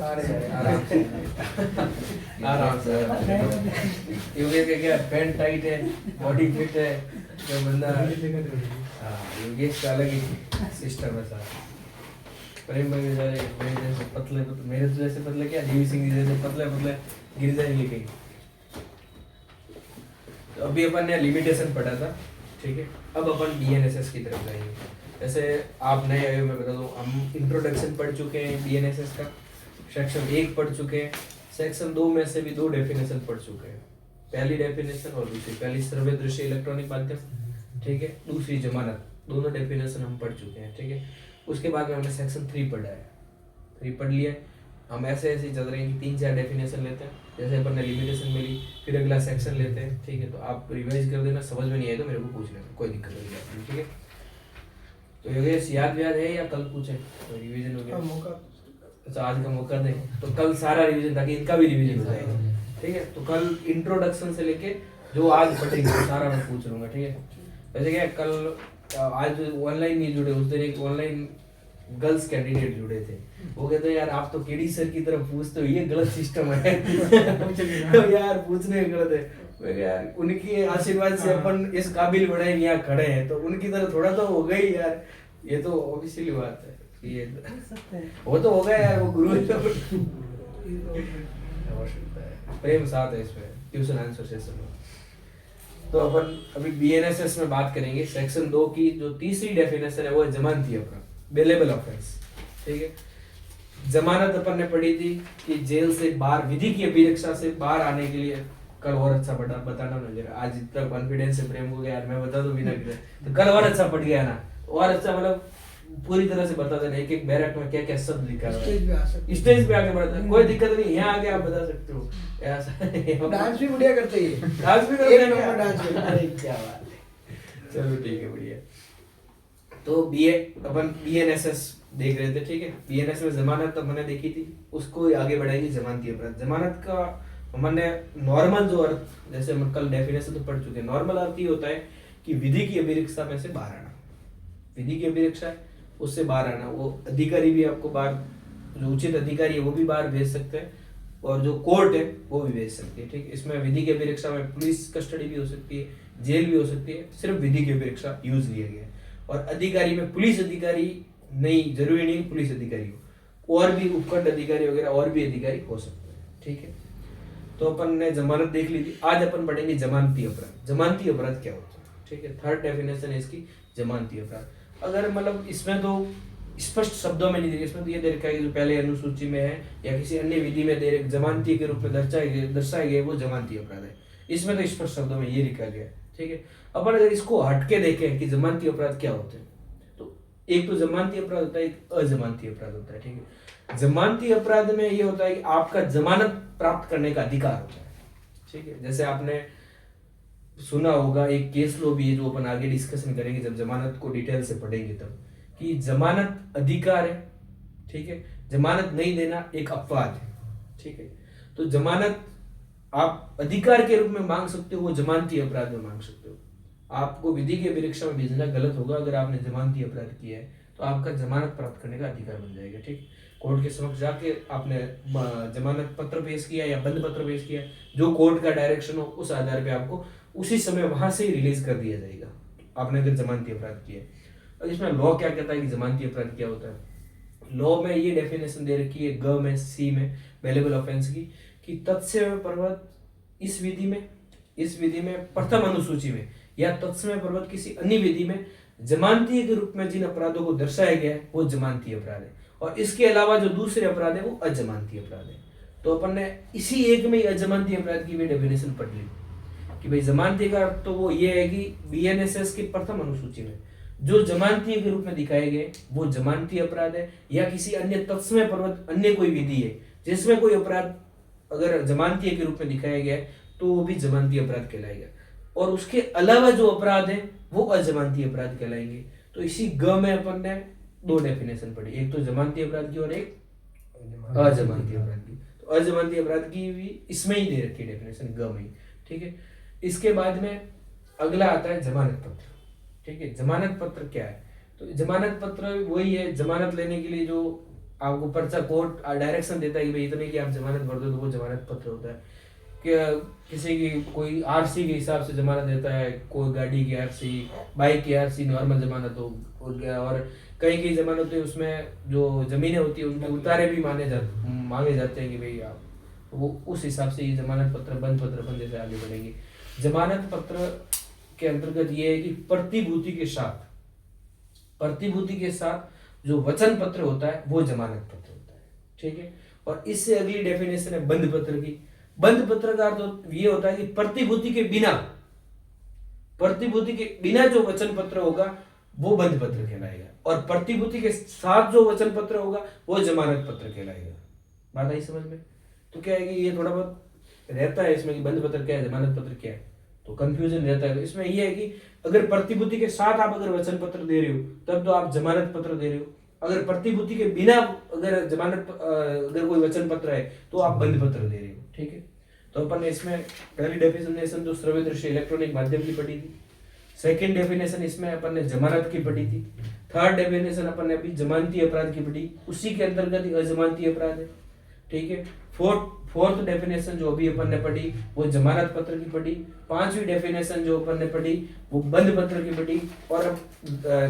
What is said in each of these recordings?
आराम से आराम से। योगेश का क्या पैंट टाइट है, बॉडी फिट है, जो बंदा योगेश का अलग ही सिस्टम है सारा। प्रेम भाई जैसे पतले मेरे तो जैसे पतले क्या, जीवी सिंह जैसे पतले पतले गिर जाएंगे कहीं। तो अभी अपन ने लिमिटेशन पढ़ा था, ठीक है। अब अपन बीएनएसएस की तरफ जाएंगे। जैसे आप नए आए हो, मैं बता दूं, हम इंट्रोडक्शन पढ़ चुके हैं बीएनएसएस का, सेक्शन 1 पढ़ चुके हैं, सेक्शन 2 में से भी 2 डेफिनेशन पढ़ चुके हैं। पहली डेफिनेशन और दूसरी, पहली सर्वे दृश्य इलेक्ट्रॉनिक माध्यम, ठीक है, दूसरी जमानत, दोनों डेफिनेशन हम पढ़ चुके हैं, ठीक है। उसके बाद में हमने सेक्शन 3 पढ़ा है, 3 पढ़ लिया। हम ऐसे ऐसे चल रहे हैं कि 3-4 डेफिनेशन लेते हैं, जैसे अपन ने लिमिटेशन मिली, फिर अगला सेक्शन लेते हैं, ठीक है। तो आप रिवाइज कर देना, समझ में नहीं आए तो मेरे को पूछ लेना, कोई दिक्कत नहीं है, ठीक है। तो योगेश याद है या कल पूछे तो रिवीजन हो गया मौका? अच्छा, आज का मौका दे तो कल सारा रिवीजन, ताकि इनका भी रिवीजन हो जाएगा, ठीक है। तो कल इंट्रोडक्शन से लेके जो आज पढ़ेंगे वो सारा मैं पूछ लूंगा, ठीक है। वैसे क्या कल आज ऑनलाइन नहीं जुड़े, उस दिन एक ऑनलाइन गर्ल्स कैंडिडेट जुड़े थे, वो कहते यार आप तो केडी सर की तरफ पूछते हो, ये गलत सिस्टम है। तो यार पूछने गलत है, मैं यार उनकी आशीर्वाद से अपन इस काबिल बने यहाँ खड़े हैं, तो उनकी तरह थोड़ा तो हो गई यार, ये तो ऑब्वियसली बात है, ये वो तो हो गया यार, वो गुरु प्रेम साथ है इसमें ट्यूशन आंसर सेशन में। तो अपन अभी बीएनएसएस में बात करेंगे। सेक्शन 2 की जो तीसरी डेफिनेशन है वो है जमानती अपराध, बेलेबल ऑफेंस, ठीक है। जमानत अपन ने पढ़ी थी कि जेल से बाहर, विधि की अभिरक्षा से बाहर आने के लिए, कल और अच्छा बताना ना जरा, आज इतना कॉन्फिडेंस से प्रेम हो गया यार, मैं बता दूं बिना तो कल और अच्छा पढ़ गया ना, और अच्छा मतलब पूरी तरह से बता देना, एक एक बैरक में क्या क्या शब्द लिखा है, स्टेज पे आके बढ़ता है, कोई दिक्कत नहीं, यहाँ आके आप बता सकते हो। ऐसा डांस भी बढ़िया करते हैं, डांस भी करते हैं, डांस भी, अरे क्या बात है, चलो ठीक है, बढ़िया। तो अपन बीएनएसएस देख रहे थे, ठीक है। बीएनएस में जमानत तो मैंने देखी थी, उसको आगे बढ़ाएंगे जमानती अपराध। जमानत का हमने नॉर्मल जो अर्थ, जैसे हम कल डेफिनेशन तो पढ़ चुके हैं, नॉर्मल अर्थ ये होता है कि विधि की अभिरक्षा में से बाहर आना, विधि की अभिरक्षा है उससे बाहर आना। वो अधिकारी भी आपको बाहर, जो उचित अधिकारी है वो भी बाहर भेज सकते हैं, और जो कोर्ट है वो भी भेज सकती है, ठीक है। इसमें विधि की अभिरक्षा में पुलिस कस्टडी भी हो सकती है, जेल भी हो सकती है, सिर्फ विधि की अभिरक्षा यूज लिया गया है। और अधिकारी में पुलिस अधिकारी नहीं, जरूरी नहीं पुलिस अधिकारी हो, और भी उपखंड अधिकारी वगैरह और भी अधिकारी हो सकते हैं, ठीक है। तो अपन ने जमानत देख ली थी, आज अपन पढ़ेंगे जमानती अपराध। जमानती अपराध क्या होता है, ठीक है। थर्ड डेफिनेशन है इसकी, जमानती अपराध। अगर मतलब इसमें तो स्पष्ट शब्दों में नहीं दे, इसमें तो ये दे रखा है कि जो पहले अनुसूची में है या किसी अन्य विधि में दे रखे जमानती के रूप में दर्शाए गए वो जमानती अपराध है। इसमें तो स्पष्ट शब्दों में ये लिखा गया, ठीक है। अपन अगर इसको हटके देखें कि जमानती अपराध क्या होते हैं, तो एक तो जमानती अपराध होता है, एक अजमानती अपराध होता है, ठीक है। जमानती अपराध में ये होता है कि आपका जमानत प्राप्त करने का अधिकार होता है, ठीक है। जैसे आपने सुना होगा, एक केस लो भी है जो अपन आगे डिस्कशन करेंगे जब जमानत को डिटेल से पढ़ेंगे तब, कि जमानत अधिकार है, ठीक है, जमानत नहीं देना एक अपवाद है, ठीक है। तो जमानत आप अधिकार के रूप में मांग सकते हो, वो जमानती अपराध में मांग सकते हो। आपको विधि की अभिरक्षा में भेजना गलत होगा अगर आपने जमानती अपराध किया है, तो आपका जमानत प्राप्त करने का अधिकार बन जाएगा, ठीक। कोर्ट के समक्ष जाके आपने जमानत पत्र पेश किया या बंद पत्र पेश किया, जो कोर्ट का डायरेक्शन हो उस आधार पे आपको उसी समय वहां से ही रिलीज कर दिया जाएगा, आपने अगर जमानती अपराध किया है। और इसमें लॉ क्या कहता है कि जमानती अपराध क्या होता है। लॉ में ये डेफिनेशन दे रखी है ग में, सी में, बेलेबल ऑफेंस की, कि तत्समय पर्वत इस विधि में प्रथम अनुसूची में या तत्समय पर्वत किसी अन्य विधि में जमानती के रूप में जिन अपराधों को दर्शाया गया है वो जमानती अपराध है, और इसके अलावा जो दूसरे अपराध है वो अजमानती अपराध है। तो अपन ने इसी एक में अजमानती अपराध की भी डेफिनेशन पढ़ ली कि भाई जमानती का तो वो ये है कि बीएनएसएस की प्रथम अनुसूची में जो जमानती के रूप में दिखाए गए वो जमानती अपराध है, या किसी अन्य तत्समय पर्वत अन्य कोई विधि है जिसमें कोई अपराध अगर जमानती के रूप में दिखाया गया है तो वो भी जमानती अपराध कहलाएगा, और उसके अलावा जो अपराध है वो अजमानती अपराध कहलाएंगे। तो इसी ग में अपन ने 2 डेफिनेशन पढ़ी, एक तो जमानती अपराध की और एक अजमानती अपराध की। तो अजमानती अपराध की भी इसमें ही दे रखी है डेफिनेशन ग में, ठीक है। इसके बाद में अगला आता है जमानत पत्र, ठीक है। जमानत पत्र क्या है, तो जमानत पत्र वही है जमानत लेने के लिए जो आपको पर्चा कोर्ट डायरेक्शन देता है कि भाई इतने की आप जमानत भर दो, तो वो जमानत पत्र होता है। कि किसी की कोई आरसी के हिसाब से जमानत देता है, कोई गाड़ी की आरसी, बाइक की आरसी नॉर्मल जमानत हो गया, और कई कई जमानत होती है उसमें जो जमीनें होती है उनके उतारे भी मांगे जाते हैं कि भाई आप, वो उस हिसाब से ये जमानत पत्र बंदे से आगे बढ़ेंगे। जमानत पत्र के अंतर्गत ये है कि प्रतिभूति के साथ जो वचन पत्र होता है वो जमानत पत्र होता है, ठीक है। और इससे अगली डेफिनेशन है बंध पत्र की। बंध पत्र का अर्थ ये होता है कि प्रतिभूति के बिना जो वचन पत्र होगा वो बंध पत्र कहलाएगा, और प्रतिभूति के साथ जो वचन पत्र होगा वो जमानत पत्र कहलाएगा। बात आई समझ में? तो क्या है कि ये थोड़ा बहुत रहता है इसमें कि बंध पत्र क्या है, जमानत पत्र क्या है, तो कंफ्यूजन रहता है। तो इसमें ये है कि अगर प्रतिभूति के साथ आप अगर वचन पत्र दे रहे हो तब तो आप जमानत पत्र दे रहे हो, अगर प्रतिभूति के बिना अगर अगर कोई वचन पत्र है तो आप बंध पत्र दे रहे हो, ठीक है। तो अपन ने इसमें पहली डेफिनेशन जो श्रव्य दृश्य इलेक्ट्रॉनिक माध्यम की पढ़ी थी, सेकंड डेफिनेशन इसमें अपन ने जमानत की पढ़ी थी, थर्ड डेफिनेशन अपन ने अभी जमानती अपराध की पढ़ी, उसी के अंतर्गत अजमानती अपराध है, ठीक है। फोर्थ डेफिनेशन जो अभी अपन ने पढ़ी वो जमानत पत्र की पढ़ी, पांचवी डेफिनेशन जो अपन ने पढ़ी वो बंध पत्र की पढ़ी, और अब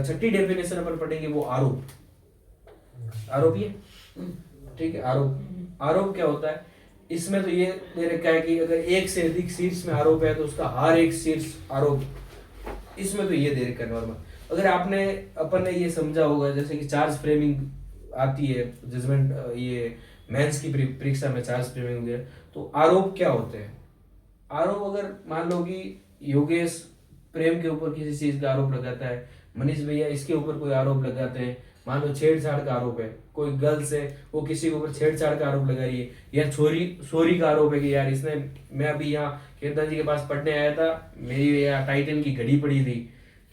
छठी डेफिनेशन अपन पढ़ेंगे वो आरोप है, ठीक है। आरोप क्या होता है, इसमें तो ये दे रखा है कि अगर एक से अधिक शीर्ष में आरोप है तो उसका हर एक शीर्ष आरोप, इसमें तो ये दे रखा है नॉर्मल। अगर अपन ने ये समझा होगा जैसे कि चार्ज फ्रेमिंग आती है जजमेंट, ये मेंस की परीक्षा में चार्ज फ्रेमिंग वगैरह, तो आरोप क्या होते हैं। आरोप अगर मान लो कि योगेश प्रेम के ऊपर किसी चीज का आरोप लगाता है, मनीष भैया इसके ऊपर कोई आरोप लगाते हैं, मान लो छेड़छाड़ का आरोप है, कोई गर्ल्स है वो किसी के ऊपर छेड़छाड़ का आरोप लगा रही है, या चोरी का आरोप है कि यार इसने, मैं अभी यहाँ केतन जी के पास पढ़ने आया था, मेरी यहाँ टाइटन की घड़ी पड़ी थी,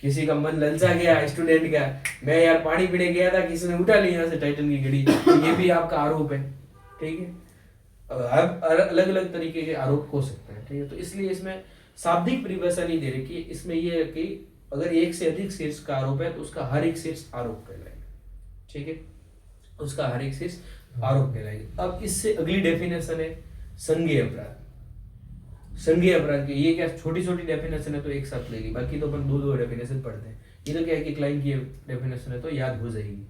किसी का मन ललचा गया स्टूडेंट का, मैं यार पानी पीने गया था, किसी ने उठा ली यहाँ से टाइटन की घड़ी, तो ये भी आपका आरोप है, ठीक है। अलग अलग तरीके के आरोप हो सकते हैं, ठीक है। तो इसलिए इसमें शाब्दिक परिभाषा नहीं दे रही कि इसमें ये है कि अगर एक से अधिक शीर्ष का आरोप है तो उसका हर एक शीर्ष आरोप कहलाएगा, ठीक है, उसका हर एक शीर्ष आरोप कहलाएगा। अब इससे अगली डेफिनेशन है संज्ञेय अपराध। संज्ञेय अपराध की ये क्या छोटी छोटी डेफिनेशन है तो एक साथ लेगी, बाकी तो अपन दो डेफिनेशन पढ़ते हैं, ये तो क्या है कि क्लाइंट की डेफिनेशन है तो याद हो जाएगी।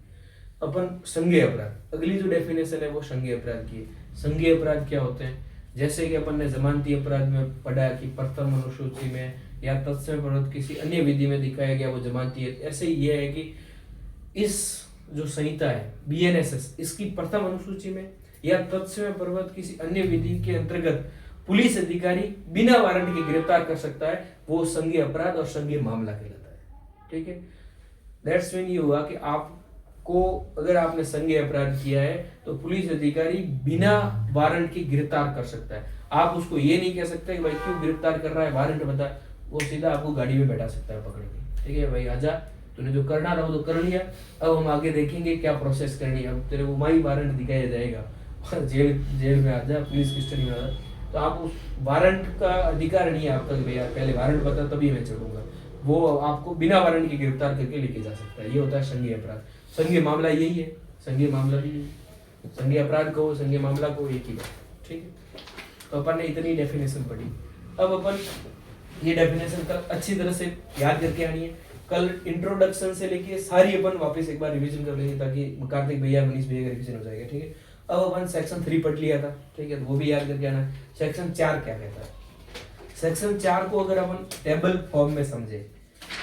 अपन संज्ञेय अपराध, अगली जो डेफिनेशन है वो संज्ञेय अपराध की है। संज्ञेय अपराध क्या होते हैं, जैसे कि अपन ने जमानती अपराध में पढ़ा कि प्रथम अनुसूची में या तत्समय प्रवृत्त किसी अन्य विधि में दिखाया गया वो जमानती है, ऐसे ही ये है कि इस जो संहिता है बीएनएसएस, इसकी प्रथम अनुसूची में या तत्समय प्रवृत्त किसी अन्य विधि के अंतर्गत पुलिस अधिकारी बिना वारंट के गिरफ्तार कर सकता है, वो संज्ञेय अपराध और संज्ञेय मामला कहलाता है, ठीक है। दैट्स मीन ये हुआ कि आपको अगर आपने संज्ञेय अपराध किया है तो पुलिस अधिकारी बिना वारंट के गिरफ्तार कर सकता है। आप उसको ये नहीं कह सकते कि भाई क्यों गिरफ्तार कर रहा है, वारंट बता, वो सीधा आपको गाड़ी में बैठा सकता है पकड़ के, ठीक है भाई आजा, तूने जो करना था वो तो कर लिया, अब हम आगे देखेंगे क्या प्रोसेस करनी है, अब तेरे को वही वारंट दिखाया जाएगा और जेल में आजा, पुलिस कस्टडी में आजा। तो आप उस वारंट का अधिकार नहीं है आपका कि भैया पहले वारंट बता तभी मैं चढ़ूंगा, वो आपको बिना वारंट के गिरफ्तार करके लेके जा सकता है, ये होता है संज्ञेय अपराध। संज्ञेय मामला यही है, संज्ञेय मामला भी संज्ञेय अपराध को संज्ञेय मामला को एक ही बात, ठीक है। तो अपन ने इतनी डेफिनेशन पढ़ी, अब अपन ये डेफिनेशन कल अच्छी तरह से याद करके आनी है, कल इंट्रोडक्शन से लेके सारी अपन वापस एक बार रिवीजन कर लेंगे ताकि कार्तिक भैया मनीष भैया का रिवीजन हो जाएगा, ठीक है। अब अपन सेक्शन 3 पढ़ लिया था, ठीक है, तो वो भी याद करके आना। सेक्शन 4 क्या कहता है, सेक्शन 4 को अगर अपन टेबल फॉर्म में समझे,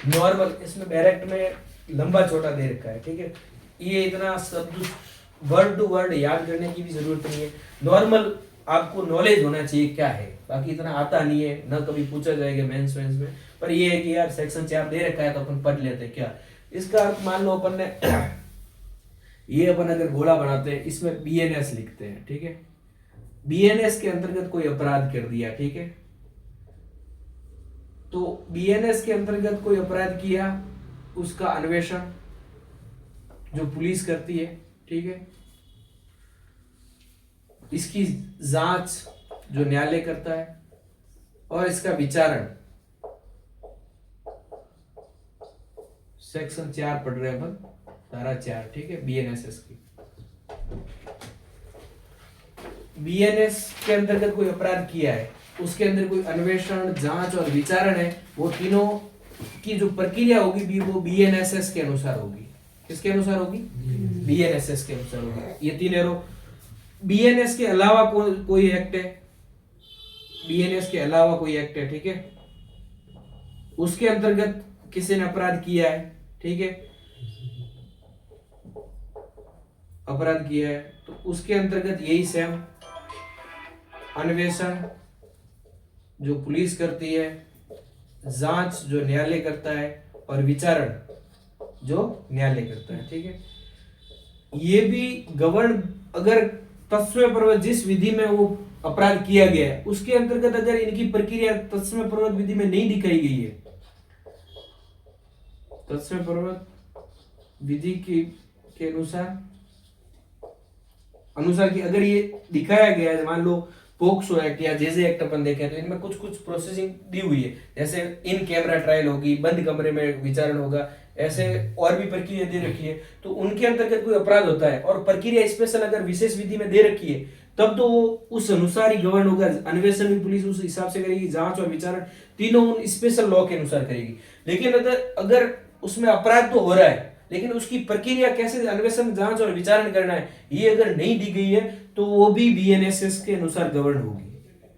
नॉर्मल इसमें डायरेक्ट में लंबा छोटा दे रखा है, ठीक है, ये इतना शब्द वर्ड टू वर्ड याद करने की भी जरूरत नहीं है, नॉर्मल आपको नॉलेज होना चाहिए क्या है, बाकी इतना आता नहीं है ना, कभी पूछा जाएगा मेंस में, पर ये है कि यार सेक्शन 4 दे रखा है तो अपन पढ़ लेते हैं। क्या इसका अर्थ, मान लो अपन ने ये अपन अगर गोला बनाते हैं, इसमें बीएनएस लिखते हैं, ठीक है, बीएनएस के अंतर्गत कोई अपराध कर दिया, ठीक है, तो बीएनएस के अंतर्गत कोई अपराध किया, उसका अन्वेषण जो पुलिस करती है, ठीक है, इसकी जांच जो न्यायालय करता है, और इसका विचारण सेक्शन 4 पढ़ रहे हैं अपन, धारा 4, ठीक है, बीएनएसएस की। बीएनएस के अंतर्गत कोई अपराध किया है, उसके अंदर कोई अन्वेषण, जांच और विचारण है, वो तीनों की जो प्रक्रिया होगी वो बीएनएसएस के अनुसार होगी। किसके अनुसार होगी? बीएनएसएस के अनुसार होगी। ये तीन एरो। बीएनएस के अलावा कोई एक्ट है, बीएनएस के अलावा कोई एक्ट है, ठीक है, उसके अंतर्गत किसी ने अपराध किया है, ठीक है, अपराध किया है, तो उसके अंतर्गत यही सेम अन्वेषण जो पुलिस करती है, जांच जो न्यायालय करता है, और विचारण जो न्यायालय करता है, ठीक है। ये भी गवर्न, अगर तत्समयपूर्वक जिस विधि में वो अपराध किया गया है उसके अंतर्गत अगर इनकी प्रक्रिया तत्समयपूर्वक विधि में नहीं दिखाई गई है, तत्समयपूर्वक विधि के अनुसार कि अगर ये दिखाया गया है, मान लो पोक्सो एक्ट या जेजे एक्ट अपन देखें तो इनमें कुछ कुछ प्रोसेसिंग दी हुई है, जैसे इन कैमरा ट्रायल होगी, बंद कमरे में विचारण होगा, ऐसे और भी प्रक्रिया दे रखी है, तो उनके अंतर्गत कोई अपराध होता है और प्रक्रिया स्पेशल अगर विशेष विधि में दे रखी है तब तो वो उस अनुसार ही गवर्न होगा। अन्वेषण भी पुलिस उस हिसाब से करेगी, जांच और विचारण तीनों उन स्पेशल लॉ के अनुसार करेगी। लेकिन अगर उसमें अपराध तो हो रहा है लेकिन उसकी प्रक्रिया कैसे अन्वेषण, जांच और विचारण करना है ये अगर नहीं दी गई है तो वो भी बीएनएसएस के अनुसार गवर्न होगी।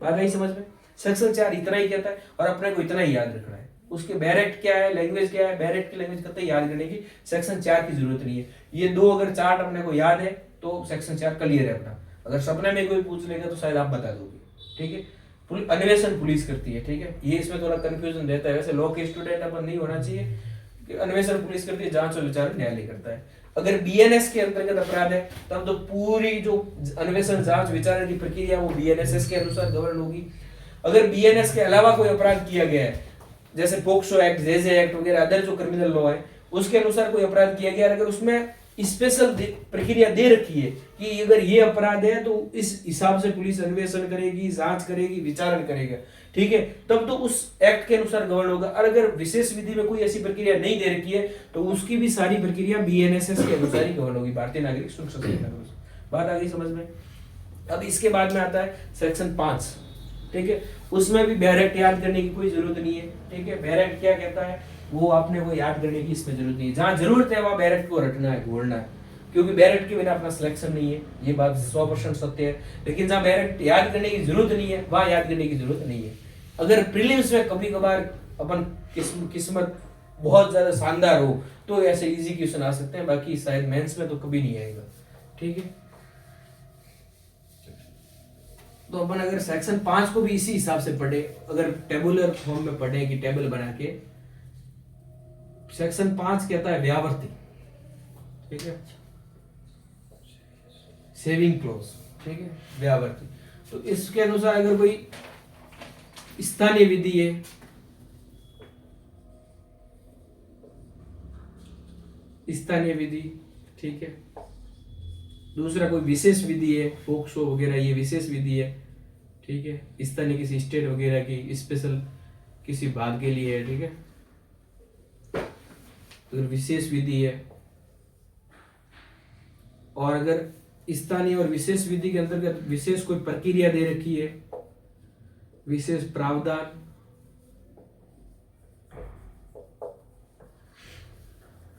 बात आई समझ में? सेक्शन 4 इतना ही कहता है और अपने को इतना ही याद रखना है। उसके बैरेक्ट क्या है, लैंग्वेज क्या है, बैरेक्ट की लैंग्वेज कतई याद करने की सेक्शन 4 की जरूरत नहीं है। ये दो अगर चार्ट अपने को याद है तो सेक्शन 4 क्लियर है अपना। अगर सपने में कोई पूछ लेगा तो शायद आप बता दोगे, ठीक है। अन्वेषण पुलिस करती है, ठीक है, ये इसमें थोड़ा कंफ्यूजन रहता है। वैसे लॉ के स्टूडेंट अपन नहीं होना चाहिए कि अन्वेषण पुलिस करती है, जांच और विचारण न्यायालय करता है। अगर बीएनएस के अंतर्गत अपराध है तब तो पूरी जो अन्वेषण, जांच, विचारण की प्रक्रिया वो बीएनएसएस के अनुसार गवर्न होगी। अगर बीएनएस के अलावा कोई अपराध किया गया है, जैसे पोक्सो एक्ट, जेजे एक्ट वगैरह अदर जो क्रिमिनल लॉ है उसके अनुसार कोई अपराध किया गया, अगर उसमें स्पेशल प्रक्रिया दे रखी है कि अगर ये अपराध है तो इस हिसाब से पुलिस अन्वेषण करेगी, जांच करेगी, विचारण करेगा, ठीक है, तब तो उस एक्ट के अनुसार गवर्न होगा। और अगर विशेष विधि में कोई ऐसी प्रक्रिया नहीं दे रखी है तो उसकी भी सारी प्रक्रिया बीएनएसएस के अनुसार ही गवर्न होगी, भारतीय नागरिक सुरक्षा संहिता। बात आ गई समझ में? अब इसके बाद में आता है सेक्शन 5, ठीक है, उसमें भी बैरेक्ट याद करने की कोई जरूरत नहीं है, ठीक है। बैरेक्ट क्या कहता है वो आपने को याद करने की इसमें जरूरत नहीं है। जहां जरूरत है वहां बैरेक्ट को रटना है, घोड़ना है, क्योंकि बैरेक्ट के बिना अपना सिलेक्शन नहीं है, ये बात 100% सत्य है। लेकिन जहां बैरेक्ट याद करने की जरूरत नहीं है वहां याद करने की जरूरत नहीं है। अगर प्रीलिम्स में कभी कभार अपन किस्मत बहुत ज्यादा शानदार हो तो ऐसे इजी क्वेश्चन आ सकते हैं, बाकी शायद मेंस में तो कभी नहीं आएगा, ठीक है। तो अपन अगर सेक्शन 5 को भी इसी हिसाब से पढ़े, अगर टेबुलर फॉर्म में पढ़े कि टेबल बना के, सेक्शन 5 कहता है व्यावर्ती, ठीक है, सेविंग क्लोज, ठीक है, व्यावर्ती। तो इसके अनुसार अगर कोई स्थानीय विधि है, स्थानीय विधि, ठीक है, दूसरा कोई विशेष विधि है, पोक्सो वगैरह ये विशेष विधि है, ठीक है, स्थानीय किसी स्टेट वगैरह की स्पेशल किसी भाग के लिए है, ठीक है, अगर विशेष विधि है। और अगर स्थानीय और विशेष विधि के अंतर्गत विशेष कोई प्रक्रिया दे रखी है, विशेष प्रावधान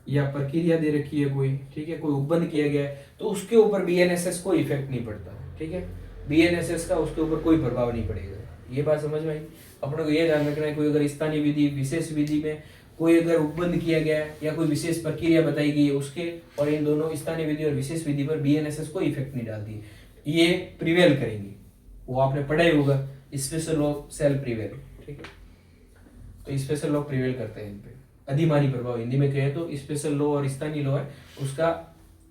या प्रक्रिया दे रखी है कोई, ठीक है, कोई उपबंध किया गया है, तो उसके ऊपर बीएनएसएस कोई इफेक्ट नहीं पड़ता, ठीक है, बीएनएसएस का उसके ऊपर कोई प्रभाव नहीं पड़ेगा। ये बात समझ में आई? अपने को ये ध्यान रखना है, कोई अगर स्थानीय विधि, विशेष विधि में कोई अगर उपबंध किया गया है या कोई विशेष प्रक्रिया बताई गई है उसके और इन दोनों स्थानीय विधि और विशेष विधि पर बीएनएसएस कोई इफेक्ट नहीं डालती, ये प्रिवेल करेंगी। वो आपने पढ़ा ही होगा, स्पेशल लॉ शैल प्रिवेल, ठीक है, तो स्पेशल लॉ प्रिवेल करते हैं इन पे। अधिमानी प्रभाव हिंदी में कहें तो स्पेशल लॉ और स्थानीय लॉ है उसका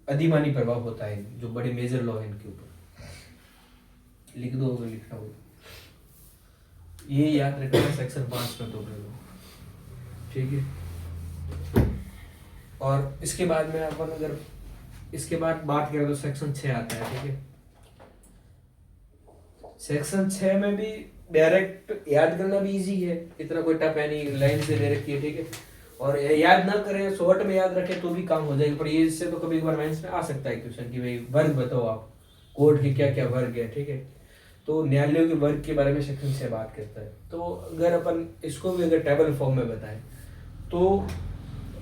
अधिमानी प्रभाव होता है, जो बड़े मेजर लॉ है इनके ऊपर। लिख दो अगर लिखना हो, ये याद रखना सेक्शन 5 में तो ठीक है। और इसके बाद में अपन अगर इसके बाद बात करें तो सेक्शन 6 आता है, ठीक है। सेक्शन 6 में भी डायरेक्ट याद करना भी इजी है, इतना कोई टफ है नहीं, लाइन से दे रखी है, ठीक है। और याद ना करें, शॉर्ट में याद रखें तो भी काम हो जाएगा, पर ये इससे तो कभी एक बार माइंड में आ सकता है क्वेश्चन कि भाई वर्ग बताओ आप, कोर्ट के क्या क्या वर्ग है, ठीक है। तो न्यायालयों के वर्ग के बारे में सेक्शन 6 बात करता है। तो अगर अपन इसको भी अगर टेबल फॉर्म में बताएं तो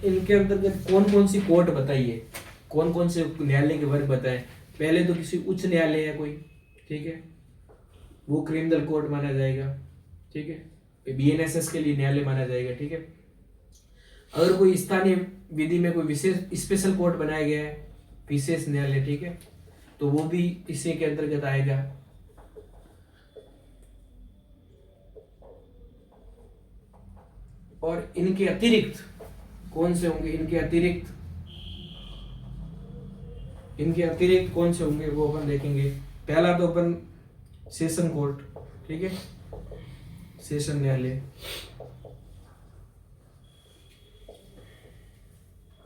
इनके अंतर्गत कौन कौन सी कोर्ट बताइए, कौन कौन से न्यायालय के वर्ग बताएं। पहले तो किसी उच्च न्यायालय है कोई, ठीक है, वो क्रिमिनल कोर्ट माना जाएगा, ठीक है। बीएनएसएस के लिए न्यायालय माना जाएगा, ठीक है। अगर कोई स्थानीय विधि में कोई विशेष स्पेशल कोर्ट बनाया गया है, विशेष न्यायालय, ठीक है, तो वो भी इसी के अंतर्गत आएगा। और इनके अतिरिक्त कौन से होंगे, इनके अतिरिक्त कौन से होंगे वो अपन देखेंगे। पहला तो अपन सेशन कोर्ट, ठीक है, सेशन न्यायालय।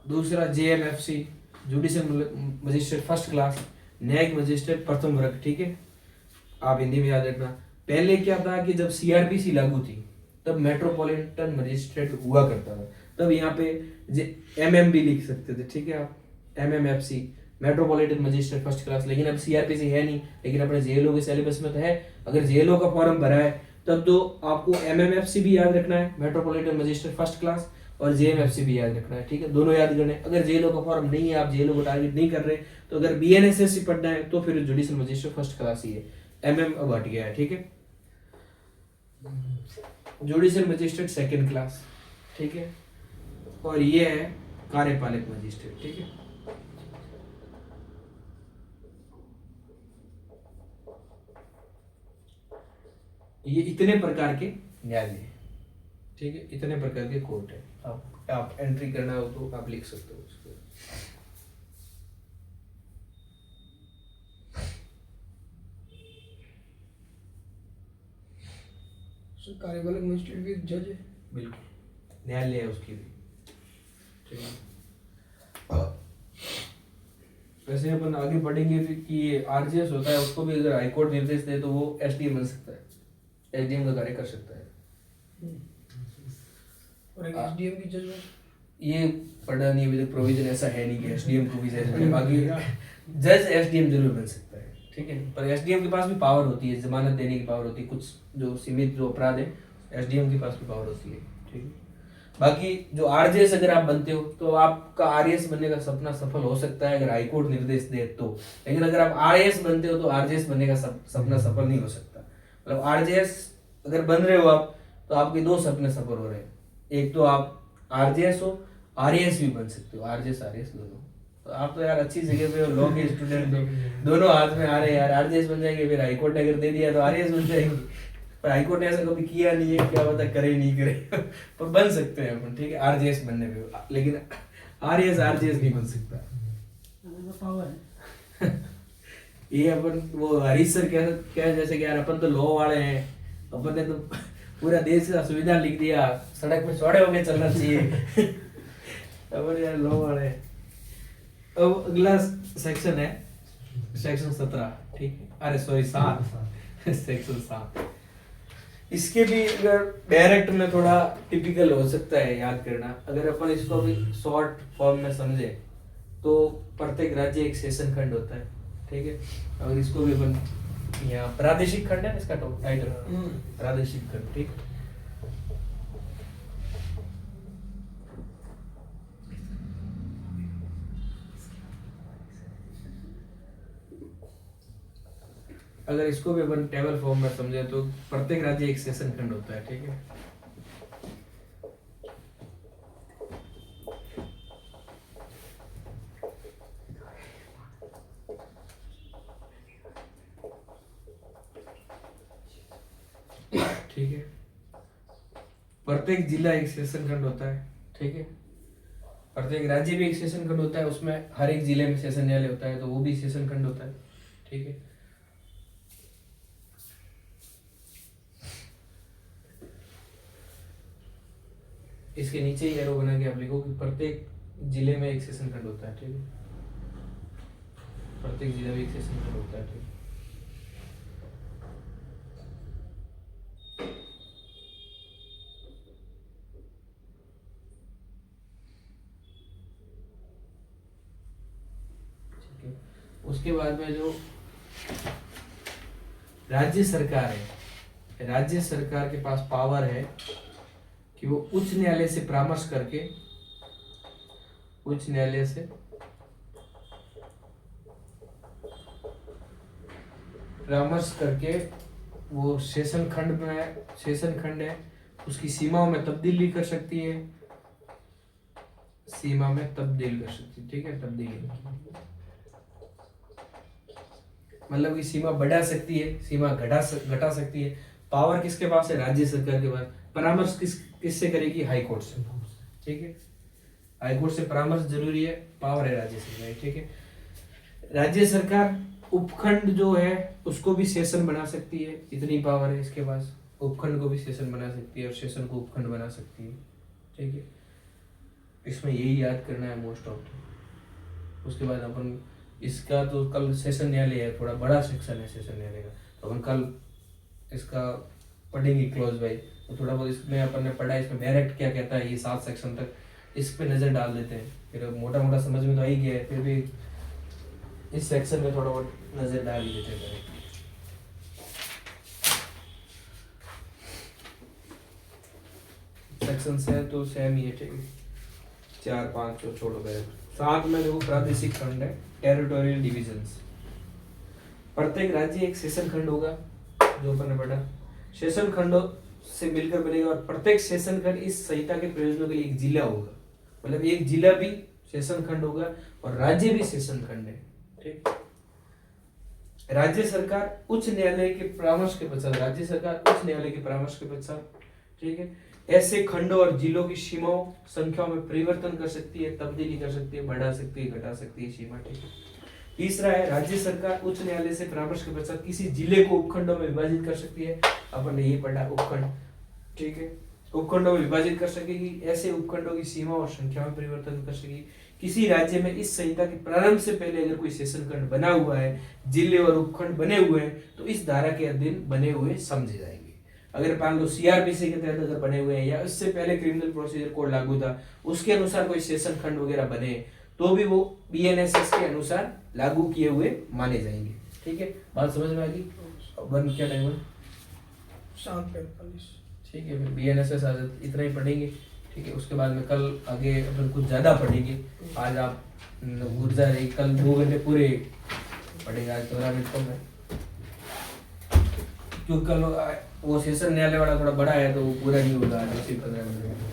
दूसरा JMFC, judicial magistrate first class, न्यायिक मजिस्ट्रेट प्रथम वर्ग, ठीक है। आप हिंदी में याद रखना, पहले क्या था कि जब सीआरपीसी लागू थी तब मेट्रोपॉलिटन मजिस्ट्रेट हुआ करता था, तब यहाँ पे एमएम भी लिख सकते थे, ठीक है आप, एमएमएफसी मेट्रोपॉलिटन मजिस्ट्रेट फर्स्ट क्लास। लेकिन अब सीआरपीसी है नहीं, लेकिन अपने जेएलओ के सिलेबस में तो है। अगर जेएलओ का फॉर्म भरा है तब तो आपको एमएमएफसी भी याद रखना है, मेट्रोपॉलिटन मजिस्ट्रेट फर्स्ट क्लास, और जेएमएफसी भी याद रखना है, ठीक है, दोनों याद करने। अगर जेएलओ का फॉर्म नहीं है, आप जेएलओ को टारगेट नहीं कर रहे, तो अगर बीएनएसएस पढ़ना है तो फिर जुडिशियल मजिस्ट्रेट फर्स्ट क्लास ही है, एमएम अब हट गया है, ठीक है। जुडिशियल मजिस्ट्रेट सेकंड क्लास, ठीक है, और ये है कार्यपालक मजिस्ट्रेट, ठीक है। ये इतने प्रकार के न्यायालय हैं, ठीक है, इतने प्रकार के कोर्ट है। आप एंट्री करना हो तो आप लिख सकते हो उसको। कार्यपालक मजिस्ट्रेट भी जज है, बिल्कुल न्यायालय है उसकी भी, ठीक है। वैसे अपन आगे बढ़ेंगे भी कि ये आरजीएस होता है, उसको भी अगर हाईकोर्ट निर्देश दे तो वो एसडीएम बन सकता है, एसडीएम का कार्य कर सकता है। और एक एसडीएम की जज ये पढ़ा नहीं, अभी तक प्रोविजन ऐसा है नहीं कि एसडीएम को भी जज बने, बाकी जज एसडीएम जरूर बन सकता है, ठीक है। पर एसडीएम के पास भी पावर होती है, जमानत देने की पावर होती है, कुछ जो सीमित जो अपराध है एसडीएम के पास भी पावर होती है, ठीक है। बाकी जो आरजेएस अगर आप बनते हो तो आपका आरएएस बनने का सपना सफल हो सकता है अगर हाईकोर्ट निर्देश दे तो, लेकिन अगर आप आरएएस बनते हो तो आरजेएस बनने का सपना सफल नहीं हो सकता। मतलब आरजेएस अगर बन रहे हो आप तो आपके दो सपने सफल हो रहे हैं, एक तो आप आरजेएस हो, आरएएस भी बन सकते हो, आरजेएस आरएएस दोनों। तो आप तो यार अच्छी जगह पे हो, लॉ के स्टूडेंट हो, दोनों हाथ में आ रहे हैं यार, आरजेएस बन जाएंगे, फिर हाईकोर्ट ने अगर दे दिया तो आरएएस बन जाएंगे। पर हाईकोर्ट ने ऐसा कभी किया नहीं है, क्या पता करे नहीं करे, पर बन सकते हैं अपन, ठीक है, आरजेएस बनने पे, लेकिन आरएएस आरजेएस नहीं बन सकता। पावर है। ये अपन वो हरीश सर क्या जैसे कि यार अपन तो लॉ वाले हैं, अपन ने तो पूरा देश का संविधान लिख दिया, सड़क पे चौड़े होके चलना चाहिए। अपन यार लॉ वाले हैं। अब अगला सेक्शन है सेक्शन 17, ठीक है, अरे सॉरी 7, सेक्शन 7। इसके भी अगर डायरेक्ट में थोड़ा टिपिकल हो सकता है याद करना, अगर अपन इसको भी शॉर्ट फॉर्म में समझे तो प्रत्येक राज्य एक सेशन खंड होता है, ठीक है। अगर इसको भी अपन यहाँ प्रादेशिक खंड है इसका टाइटल, प्रादेशिक खंड, ठीक। अगर इसको भी अपन टेबल फॉर्म में समझे तो प्रत्येक राज्य एक सेशन खंड होता है, ठीक है। ठीक है, प्रत्येक जिला एक सेशन खंड होता है, ठीक है। प्रत्येक राज्य भी एक सेशन खंड होता है, उसमें हर एक जिले में सेशन न्यायालय होता है, तो वो भी सेशन खंड होता है, ठीक है। इसके नीचे ही एरो बना के आप लिखो कि प्रत्येक जिले में एक सेशन खंड होता है, ठीक है, प्रत्येक जिले में एक सेशन खंड होता है, ठीक है। ओके। उसके बाद में जो राज्य सरकार है, राज्य सरकार के पास पावर है कि वो उच्च न्यायालय से परामर्श करके, उच्च न्यायालय से परामर्श करके वो सेशन खंड में, सेशन खंड है उसकी सीमाओं में तब्दीली कर सकती है, सीमा में तब्दील कर सकती है, ठीक है, तब्दीली मतलब कि सीमा बढ़ा सकती है, सीमा घटा सकती है। पावर किसके पास है? राज्य सरकार के पास। परामर्श किससे करेगी? हाई कोर्ट से, ठीक है, हाई कोर्ट से परामर्श जरूरी है, पावर है राज्य सरकार, ठीक है। राज्य सरकार उपखंड जो है उसको भी सेशन बना सकती है, इतनी पावर है इसके पास। उपखंड को भी सेशन बना सकती है और सेशन को उपखंड बना सकती है, ठीक है। इसमें यही याद करना है मोस्ट ऑफ। उसके बाद अपन इसका तो कल सेशन न्यायालय है, थोड़ा बड़ा सेक्शन है सेशन न्यायालय का, तो अपन कल इसका पढ़ेंगे क्लोज बाई। तो थोड़ा बहुत इसमें अपन ने पढ़ा, इसमें मेरिट क्या कहता है, ये 7 सेक्शन तक इस पे नजर डाल देते हैं, फिर मोटा मोटा समझ में तो आ ही गया है, फिर भी इस सेक्शन में थोड़ा बहुत नजर डाल ही देते हैं। सेक्शन से तो सेम ही है, ठीक है, 4-5 तो छोड़ो गए। साथ में देखो प्रादेशिक खंड है, टेरिटोरियल डिविजन्स। प्रत्येक राज्य एक सेशन खंड होगा, जो अपन ने पढ़ा, सेशन खंडों से मिलकर बनेगा, और प्रत्येक सेशन खंड इस संहिता के प्रयोजनों के लिए एक जिला होगा, मतलब एक जिला भी सेशन खंड होगा और राज्य भी सेशन खंड है, ठीक। राज्य सरकार उच्च न्यायालय के परामर्श के पश्चात, राज्य सरकार उच्च न्यायालय के परामर्श के पश्चात, ठीक है, ऐसे खंडों और जिलों की सीमाओं संख्याओं में परिवर्तन कर सकती है, तब्दीली कर सकती है, बढ़ा सकती है, घटा सकती है सीमा, ठीक है। तीसरा है, राज्य सरकार उच्च न्यायालय से परामर्श के पश्चात किसी जिले को उपखंडों में विभाजित कर सकती है, अपन ने ये पढ़ा उपखंड, ठीक है, उपखंडों में विभाजित कर सकेगी, ऐसे उपखंडों की सीमा और संख्या में परिवर्तन कर सकेगी। किसी राज्य में इस संहिता के प्रारंभ से पहले अगर कोई सेशन खंड बना हुआ है, जिले और उपखंड बने हुए हैं, तो इस धारा के अधीन बने हुए समझे जाएंगे। अगर मान लो सीआरपीसी के तहत अगर बने हुए हैं या इससे पहले क्रिमिनल प्रोसीजर कोड लागू था, उसके अनुसार कोई सेशन खंड वगैरह बने, तो भी वो बीएनएसएस के अनुसार लागू किए हुए माने जाएंगे, ठीक है। बात समझ में आ गई? वन क्या टाइम है? 7:45, ठीक है, फिर बीएनएसएस इतना ही पढ़ेंगे, ठीक है। उसके बाद में कल आगे अपन कुछ ज्यादा पढ़ेंगे। आज आप ऊर्जा रही, कल 2 घंटे पूरे पढ़ेंगे, आज 15 मिनट कम है, क्योंकि कल वो सेशन न्यायालय वाला थोड़ा बड़ा है तो वो पूरा नहीं होगा, आज 15 मिनट।